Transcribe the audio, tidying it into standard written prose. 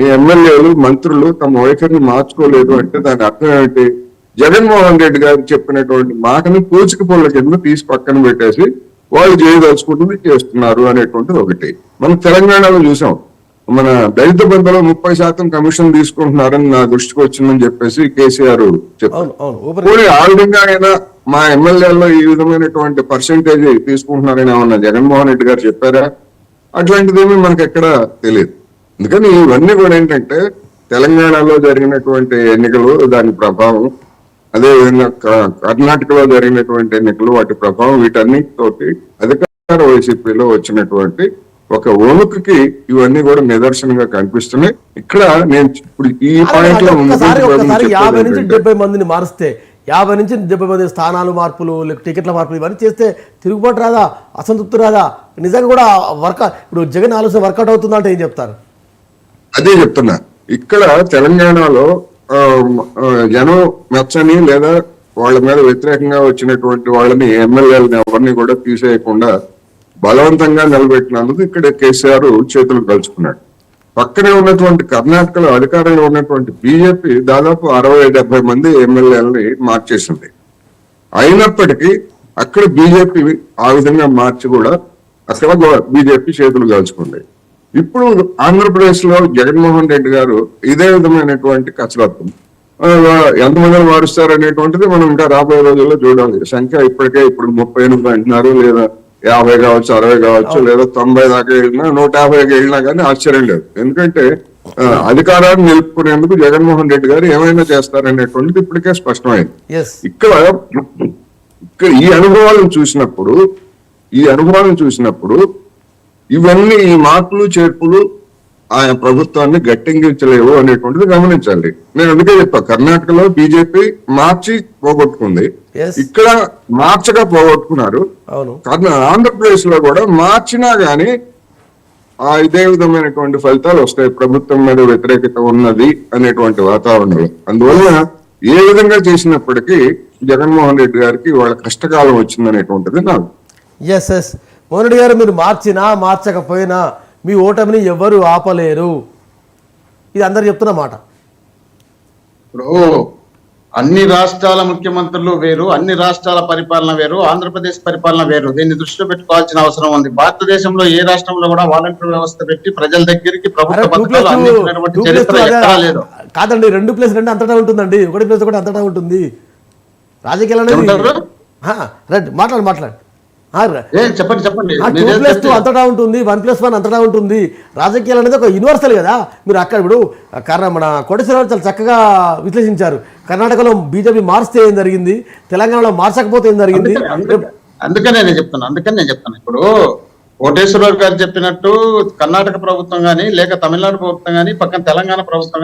ఈ ఎమ్మెల్యేలు మంత్రులు తమ వైఖరిని మార్చుకోలేదు అంటే దాని అర్థం ఏంటి? జగన్మోహన్ రెడ్డి గారు చెప్పినటువంటి మాటని పూచికపుల్ల కింద తీసి పక్కన పెట్టేసి వాళ్ళు చేయదలుచుకుంటుంది చేస్తున్నారు అనేటువంటిది ఒకటి. మనం తెలంగాణలో చూసాం, మన దళిత బంధులో 30% కమిషన్ తీసుకుంటున్నారని నా దృష్టికి వచ్చిందని చెప్పేసి కేసీఆర్ చెప్పారు. ఆ విధంగా అయినా మా ఎమ్మెల్యేల్లో ఈ విధమైనటువంటి పర్సెంటేజ్ తీసుకుంటున్నారని ఏమన్నా జగన్మోహన్ రెడ్డి గారు చెప్పారా? అట్లాంటిదేమీ మనకు ఎక్కడ తెలియదు. అందుకని ఇవన్నీ కూడా ఏంటంటే తెలంగాణలో జరిగినటువంటి ఎన్నికలు దాని ప్రభావం, అదేవిధంగా కర్ణాటకలో జరిగినటువంటి ఎన్నికలు వాటి ప్రభావం, వీటన్నిటితోటి అధికార వైసీపీలో వచ్చినటువంటి ఒక వణుకుకి ఇవన్నీ కూడా నిదర్శనంగా కనిపిస్తున్నాయి. ఇక్కడ నేను ఇప్పుడు ఈ పాయింట్ లో 50 నుంచి 70 మందిని మారిస్తే 50 నుంచి 70 మంది స్థానాలు మార్పులు, టికెట్ల మార్పులు ఇవన్నీ చేస్తే తిరుగుబాటు రాదా? అసంతృప్తి రాదా? నిజంగా కూడా ఇప్పుడు జగన్ ఆలోచన వర్కౌట్ అవుతుందంటే ఏం చెప్తారు? అదే చెప్తున్నా. ఇక్కడ తెలంగాణలో జనం మెచ్చని లేదా వాళ్ళ మీద వ్యతిరేకంగా వచ్చినటువంటి వాళ్ళని ఎమ్మెల్యేలని ఎవరిని కూడా తీసేయకుండా బలవంతంగా నిలబెట్టినందుకు ఇక్కడ కేసీఆర్ చేతులు కలుసుకున్నాడు. పక్కనే ఉన్నటువంటి కర్ణాటకలో అధికారంలో ఉన్నటువంటి బీజేపీ దాదాపు 60-70 మంది ఎమ్మెల్యేలని మార్చేసింది. అయినప్పటికీ అక్కడ బీజేపీ ఆ విధంగా మార్చి కూడా అక్కడ బీజేపీ చేతులు కలుసుకుంది. ఇప్పుడు ఆంధ్రప్రదేశ్ లో జగన్మోహన్ రెడ్డి గారు ఇదే విధమైనటువంటి కసరత్తు ఎంతమందిని మారుస్తారు అనేటువంటిది మనం ఇంకా రాబోయే రోజుల్లో చూడాలి. సంఖ్య ఇప్పటికే ఇప్పుడు 38 అంటున్నారు, లేదా 50 కావచ్చు, 60 కావచ్చు, లేదా 90 దాకా వెళ్ళినా 150 వెళ్ళినా కానీ ఆశ్చర్యం లేదు. ఎందుకంటే అధికారాన్ని నిలుపుకునేందుకు జగన్మోహన్ రెడ్డి గారు ఏమైనా చేస్తారనేటువంటిది ఇప్పటికే స్పష్టమైంది. ఇక్కడ ఈ అనుభవాలను చూసినప్పుడు ఇవన్నీ ఈ మార్పులు చేర్పులు ఆయన ప్రభుత్వాన్ని గట్టెంగించలేవు అనేటువంటిది గమనించాలి. నేను అందుకే చెప్పా, కర్ణాటకలో బీజేపీ మార్చి పోగొట్టుకుంది, ఇక్కడ మార్చగా పోగొట్టుకున్నారు. ఆంధ్రప్రదేశ్ లో కూడా మార్చినా గానీ ఇదే విధమైనటువంటి ఫలితాలు వస్తాయి. ప్రభుత్వం మీద వ్యతిరేకత ఉన్నది అనేటువంటి వాతావరణంలో. అందువల్ల ఏ విధంగా చేసినప్పటికీ జగన్మోహన్ రెడ్డి గారికి వాళ్ళ కష్టకాలం వచ్చిందనేటువంటిది నాకు. మోహన్ రెడ్డి గారు, మీరు మార్చినా మార్చకపోయినా మీ ఓటమిని ఎవరు ఆపలేరు, ఇది అందరు చెప్తున్న మాట. ఇప్పుడు అన్ని రాష్ట్రాల ముఖ్యమంత్రులు వేరు, అన్ని రాష్ట్రాల పరిపాలన వేరు, ఆంధ్రప్రదేశ్ పరిపాలన వేరు. దీన్ని దృష్టిలో పెట్టుకోవాల్సిన అవసరం ఉంది. భారతదేశంలో ఏ రాష్ట్రంలో కూడా వాలంటీర్ వ్యవస్థ పెట్టి ప్రజల దగ్గరికి ప్రభుత్వ పథకాలు అందించినటువంటి చరిత్ర ఎక్కడా లేదు. కాదండి, 2+2 అంతటా ఉంటుందండి, 1+1 అంతటా ఉంటుంది. రాజకీయాలు మాట్లాడు చెప్పండి 2+2 అంతటా ఉంటుంది, 1+1 అంతటా ఉంటుంది. రాజకీయాలు అనేది ఒక యూనివర్సల్ కదా. మీరు అక్కడ ఇప్పుడు మన కోటేశ్వరరావు చాలా చక్కగా విశ్లేషించారు. కర్ణాటకలో బీజేపీ మార్చితే ఏం జరిగింది, తెలంగాణలో మార్చకపోతే ఏం జరిగింది. అందుకనే నేను చెప్తాను. ఇప్పుడు కోటేశ్వరరావు గారు చెప్పినట్టు కర్ణాటక ప్రభుత్వం గానీ, లేక తమిళనాడు ప్రభుత్వం గానీ, పక్కన తెలంగాణ ప్రభుత్వం